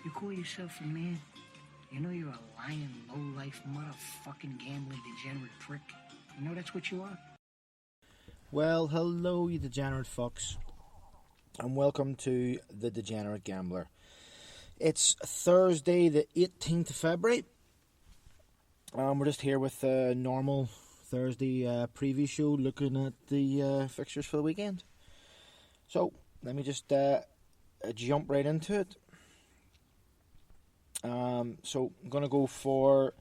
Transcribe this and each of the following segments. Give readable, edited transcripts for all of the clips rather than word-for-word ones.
You call yourself a man? You know you're a lying, low-life, motherfucking gambling degenerate prick. You know that's what you are? Well, hello, you degenerate fucks, and welcome to The Degenerate Gambler. It's Thursday, the 18th of February. We're just here with a normal Thursday preview show looking at the fixtures for the weekend. So, let me just jump right into it. So, I'm going to go for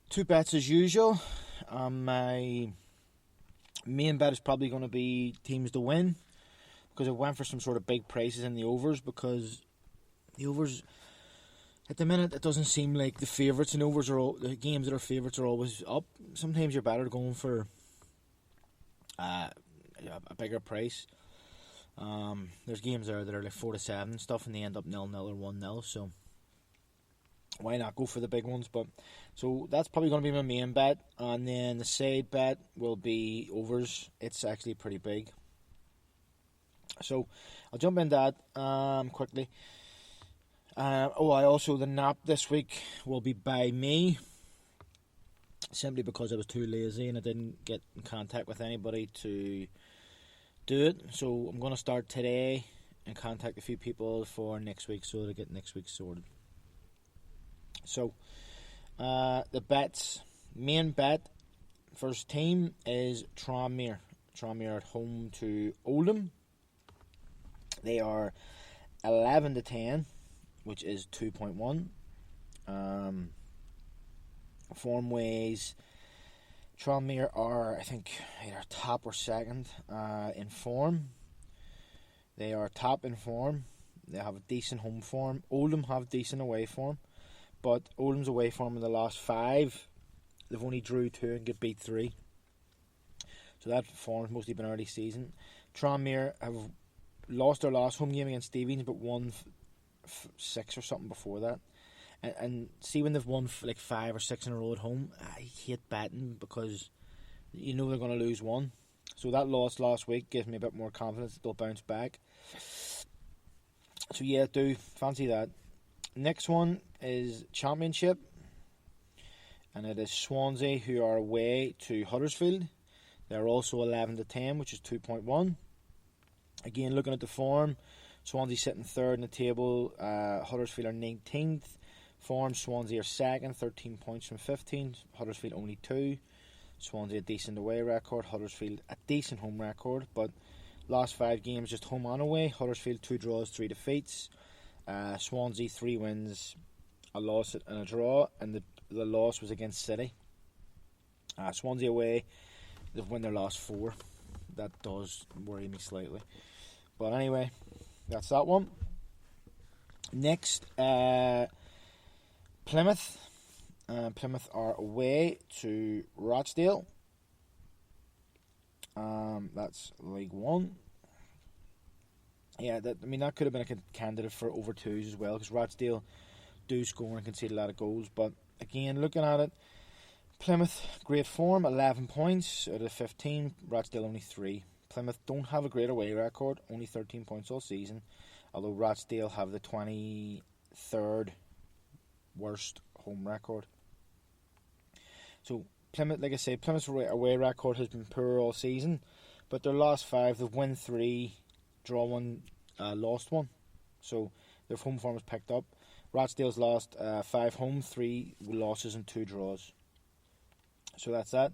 two bets as usual. My main bet is probably going to be teams to win, because I went for some sort of big prices in the overs, because the overs at the minute, it doesn't seem like the favourites and overs are the games that are favourites are always up. Sometimes you're better going for a bigger price. There's games there that are like 4-7 and stuff, and they end up 0-0 or 1-0. So why not go for the big ones? But so that's probably going to be my main bet, and then the side bet will be overs. It's actually pretty big. So I'll jump into that quickly. The nap this week will be by me, simply because I was too lazy and I didn't get in contact with anybody to do it. So I'm going to start today and contact a few people for next week so to get next week sorted. So the bets, main bet, first team is Tranmere. Tranmere at home to Oldham. They are 11-10. Which is 2.1. Formways, Tranmere are, I think, either top or second in form. They are top in form. They have a decent home form. Oldham have decent away form, but Oldham's away form in the last 5, they've only drew 2 and get beat 3. So that form's mostly been early season. Tranmere have lost their last home game against Stevens, but won 6 or something before that, and see when they've won like 5 or 6 in a row at home, I hate betting because you know they're going to lose one. So that loss last week gives me a bit more confidence that they'll bounce back. So yeah, do fancy that. Next one is Championship, and it is Swansea, who are away to Huddersfield. They're also 11-10, which is 2.1. Again, looking at the form, Swansea sitting 3rd in the table. Huddersfield are 19th. Form, Swansea are 2nd, 13 points from 15. Huddersfield only 2. Swansea a decent away record. Huddersfield a decent home record. But last 5 games just home and away. Huddersfield 2 draws, 3 defeats. Swansea 3 wins, a loss and a draw. And the loss was against City. Swansea away, they've won their last 4. That does worry me slightly. But anyway, that's that one. Next, Plymouth. Plymouth are away to Rochdale. That's League One. Yeah, that could have been a candidate for over 2s as well, because Rochdale do score and concede a lot of goals. But again, looking at it, Plymouth, great form, 11 points out of 15. Rochdale only 3. Plymouth don't have a great away record, only 13 points all season, although Rochdale have the 23rd worst home record. So Plymouth, like I say, Plymouth's away record has been poor all season, but their last 5, they've won 3, draw 1, lost 1. So their home form has picked up. Rochdale's lost 5 home, 3 losses and 2 draws. So that's that.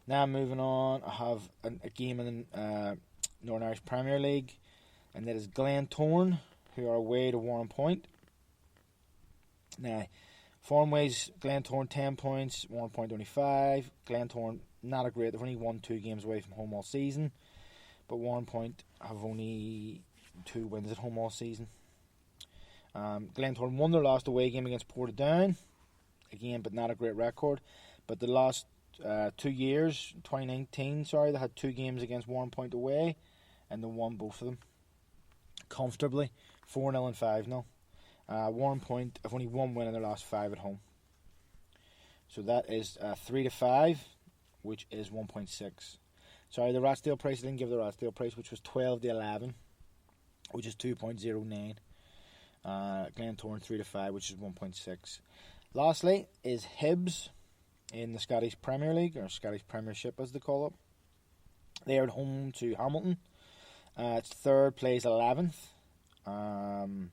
Now moving on, I have a game in the Northern Irish Premier League, and that is Glentoran, who are away to Warren Point. Now, formways, Glentoran 10 points, Warren Point only 5. Glentoran, not a great, they've only won 2 games away from home all season, but Warren Point have only 2 wins at home all season. Glentoran won their last away game against Portadown, again, but not a great record. But the last 2 years, 2019, they had 2 games against Warren Point away, and they won both of them comfortably, 4-0 and 5-0. Warren Point have only 1 win in their last 5 at home. So that is 3-5, which is 1.6. Sorry, the Rochdale price, I didn't give the Rochdale price, which was 12-11, which is 2.09. Glentoran 3-5, which is 1.6. Lastly is Hibs in the Scottish Premier League, or Scottish Premiership as they call it. They are at home to Hamilton. It's third, plays 11th. Formways,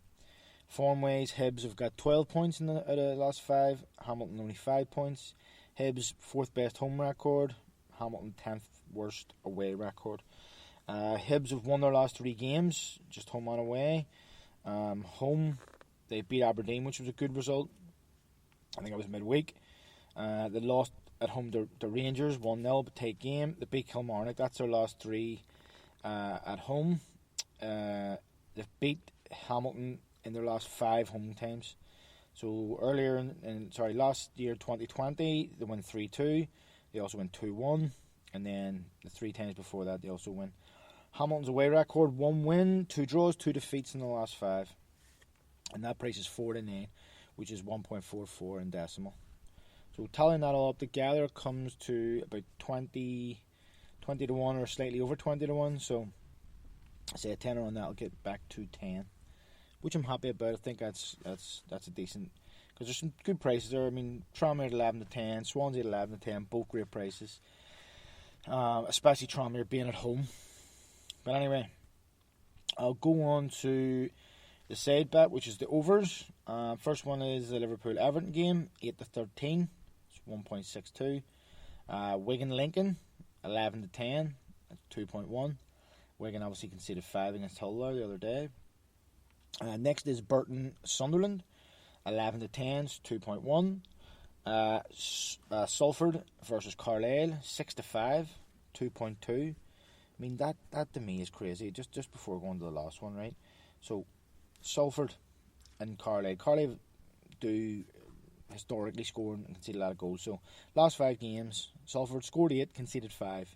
Hibs have got 12 points in the last 5. Hamilton only 5 points. Hibs, 4th best home record. Hamilton, 10th worst away record. Hibs have won their last 3 games, just home and away. Home, they beat Aberdeen, which was a good result. I think it was midweek. They lost at home to Rangers, 1-0, but tight game. They beat Kilmarnock. That's their last 3 at home. They've beat Hamilton in their last 5 home times. So last year, 2020, they won 3-2. They also win 2-1. And then the 3 times before that, they also win. Hamilton's away record, 1 win, 2 draws, 2 defeats in the last 5. And that price is 4-9, which is 1.44 in decimal. So tallying that all up together comes to about 20 to 1 or slightly over 20 to 1. So I say a tenner on that will get back to 10, which I'm happy about. I think that's a decent, because there's some good prices there. I mean, Tranmere at 11 to 10, Swansea at 11 to 10, both great prices. Especially Tranmere being at home. But anyway, I'll go on to the side bet, which is the overs. First one is the Liverpool-Everton game, 8 to 13. It's 1.62. Wigan-Lincoln, 11 to 10. That's 2.1. Wigan obviously conceded 5 against Hull the other day. Next is Burton-Sunderland, 11 to 10. It's 2.1. Salford versus Carlisle, 6 to 5, 2.2. I mean, that to me is crazy. Just before going to the last one, right? So, Salford and Carlisle. Carlisle do historically score and concede a lot of goals. So, last 5 games, Salford scored 8, conceded 5.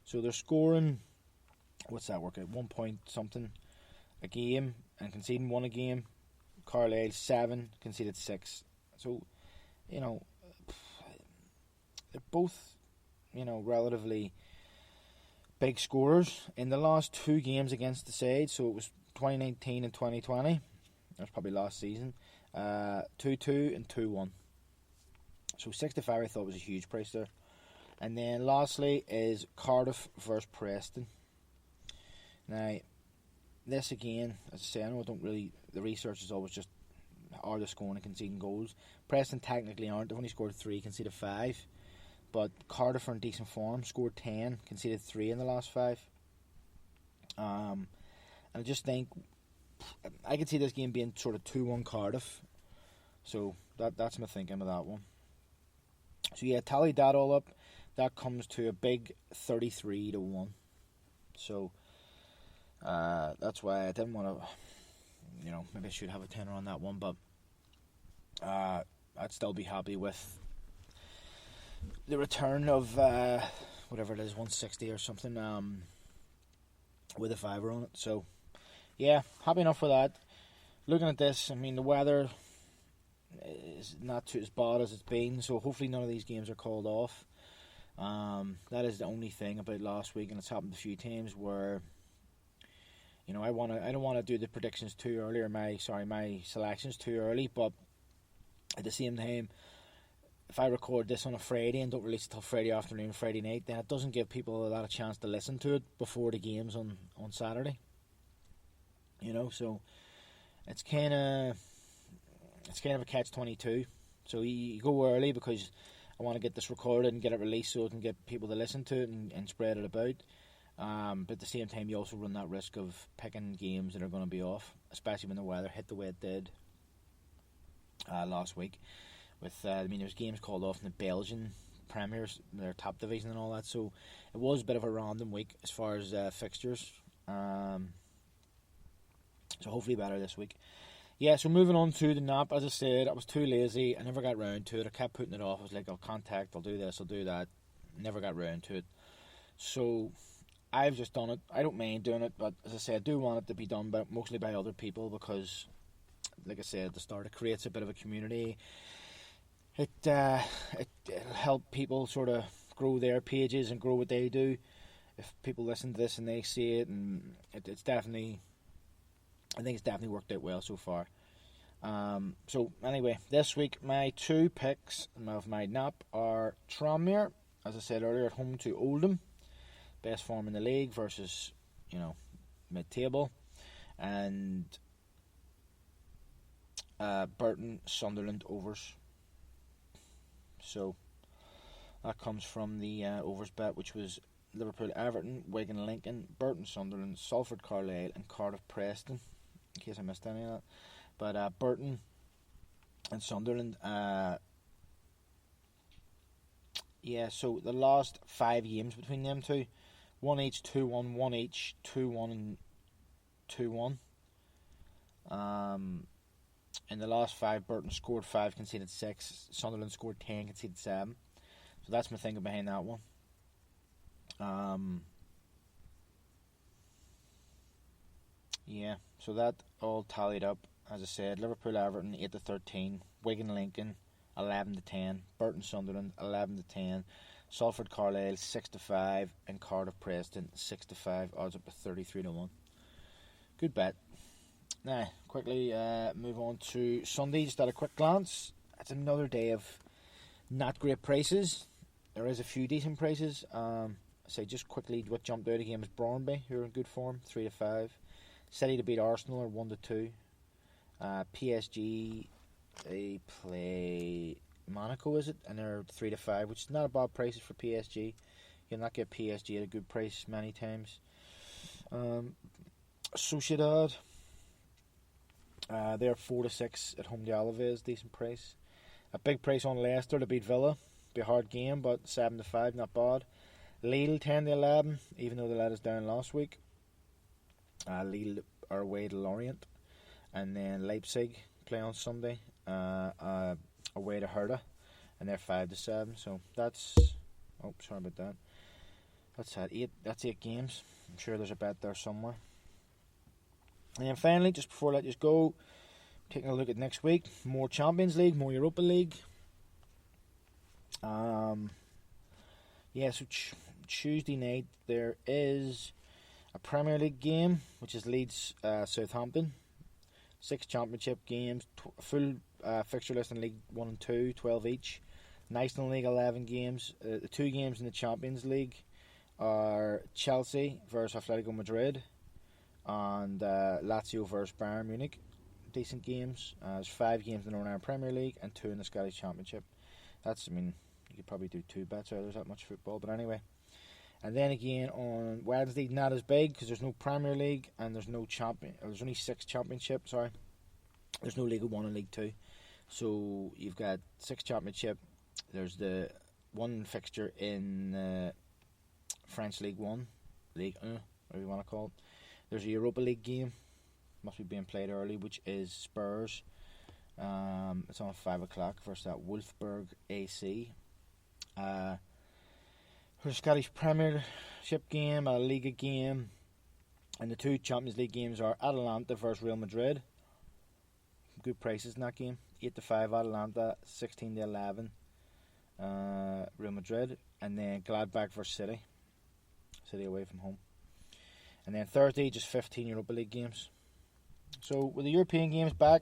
So, they're scoring, what's that work out? 1 point something a game and conceding 1 a game. Carlisle 7, conceded 6. So, they're both, relatively big scorers in the last 2 games against the side. So it was 2019 and 2020. That was probably last season. 2-2 and 2-1. So 6 to 5 I thought was a huge price there. And then lastly is Cardiff versus Preston. Now, this again, as I say, I know the research is always just, are they scoring and conceding goals? Preston technically aren't. They've only scored 3, conceded 5. But Cardiff are in decent form, scored 10, conceded 3 in the last 5. And I just think I could see this game being sort of 2-1 Cardiff. So that's my thinking of that one. So yeah, tally that all up. That comes to a big 33 to 1. So that's why I didn't want to, maybe I should have a tenner on that one, but I'd still be happy with the return of whatever it is, 160 or something, with a 5 on it. So yeah, happy enough with that. Looking at this, I mean, the weather is not too as bad as it's been, so hopefully none of these games are called off. That is the only thing about last week, and it's happened a few times where I don't want to do the predictions too early, or my selections too early, but at the same time, if I record this on a Friday and don't release it till Friday afternoon, Friday night, then it doesn't give people a lot of chance to listen to it before the games on Saturday. So it's kind of a catch-22. So you go early because I want to get this recorded and get it released so I can get people to listen to it and spread it about. But at the same time, you also run that risk of picking games that are going to be off, especially when the weather hit the way it did last week. There was games called off in the Belgian Premiers, their top division and all that, so it was a bit of a random week as far as fixtures. So hopefully better this week. Yeah, so moving on to the nap, as I said, I was too lazy, I never got round to it, I kept putting it off. I was like, I'll do this, I'll do that, never got round to it. So I've just done it. I don't mind doing it, but as I said, I do want it to be done mostly by other people, because, like I said at the start, it creates a bit of a community. It'll help people sort of grow their pages and grow what they do. If people listen to this and they see it, and it's definitely I think it's definitely worked out well so far. So anyway, this week my two picks of my nap are Tranmere, as I said earlier, at home to Oldham, best form in the league versus, mid-table, and Burton Sunderland overs. So that comes from the overs bet, which was Liverpool Everton, Wigan Lincoln, Burton Sunderland, Salford Carlisle, and Cardiff Preston. In case I missed any of that. But Burton and Sunderland, so the last 5 games between them two, 1 each, 2-1, 1 each, 2-1 and 2-1. In the last 5, Burton scored 5, conceded 6. Sunderland scored 10, conceded 7. So that's my thinking behind that one. So that all tallied up. As I said, Liverpool Everton 8-13, Wigan Lincoln 11-10, Burton Sunderland 11-10, Salford Carlisle 6-5, and Cardiff Preston 6-5. Odds up to 33-1. Good bet. Now, quickly move on to Sunday. Just at a quick glance, it's another day of not great prices. There is a few decent prices. Say just quickly, what jumped out again was Brøndby, who are in good form, 3-5. City to beat Arsenal are 1-2. PSG, they play Monaco, is it? And they're 3-5, which is not a bad prices for PSG. You'll not get PSG at a good price many times. Sociedad, they're 4-6 at home to Alaves, decent price. A big price on Leicester to beat Villa. Be a hard game, but 7-5, not bad. Lille 10-11, even though they let us down last week. Lille are away to Lorient, and then Leipzig play on Sunday, away to Hertha, and they're 5-7. So that's sorry about that. That's 8 games. I'm sure there's a bet there somewhere. And then finally, just before I let you go, taking a look at next week, more Champions League, more Europa League. So Tuesday night there is a Premier League game, which is Leeds Southampton. 6 championship games, full fixture list in League 1 and 2, 12 each. National League 11 games. The 2 games in the Champions League are Chelsea versus Atletico Madrid and Lazio versus Bayern Munich. Decent games. There's 5 games in the Northern Ireland Premier League and 2 in the Scottish Championship. You could probably do 2 bets out. There's that much football, but anyway. And then again on Wednesday, not as big because there's no Premier League and there's no there's only 6 championship. There's no League 1 and League 2. So you've got 6 championship. There's the 1 fixture in French League 1, League 1, whatever you want to call it. There's a Europa League game, must be being played early, which is Spurs. It's on 5 o'clock versus that Wolfsburg AC. There's a Scottish Premiership game, a Liga game, and the 2 Champions League games are Atalanta versus Real Madrid. Good prices in that game. 8-5 Atalanta, 16-11 Real Madrid, and then Gladbach versus City. City away from home. And then Thursday, just 15 Europa League games. So with the European games back,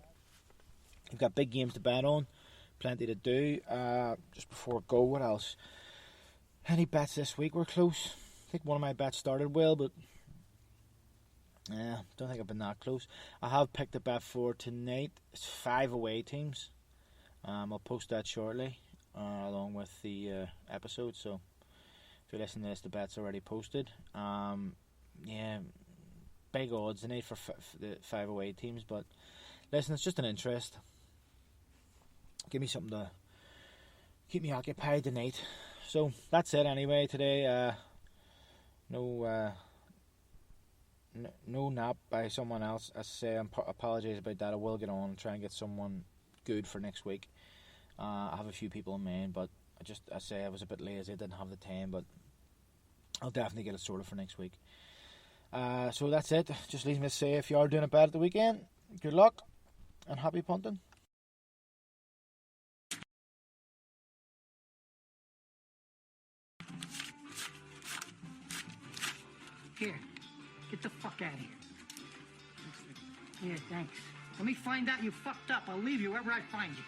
we've got big games to bet on. Plenty to do. Just before I go, what else? Any bets this week were close. I think one of my bets started well, but don't think I've been that close. I have picked a bet for tonight. It's 5 away teams. I'll post that shortly, along with the episode. So if you're listening to this, the bet's already posted. Big odds tonight for the 5 away teams, but listen, it's just an interest. Give me something to keep me occupied tonight. So that's it anyway today. No nap by someone else. As I say, I apologise about that. I will get on and try and get someone good for next week. I have a few people in mind, but I was a bit lazy. I didn't have the time, but I'll definitely get it sorted for next week. So that's it. Just leaves me to say, if you are doing it bad at the weekend, good luck and happy punting. Here, get the fuck out of here. Yeah, thanks. Let me find out you fucked up. I'll leave you wherever I find you.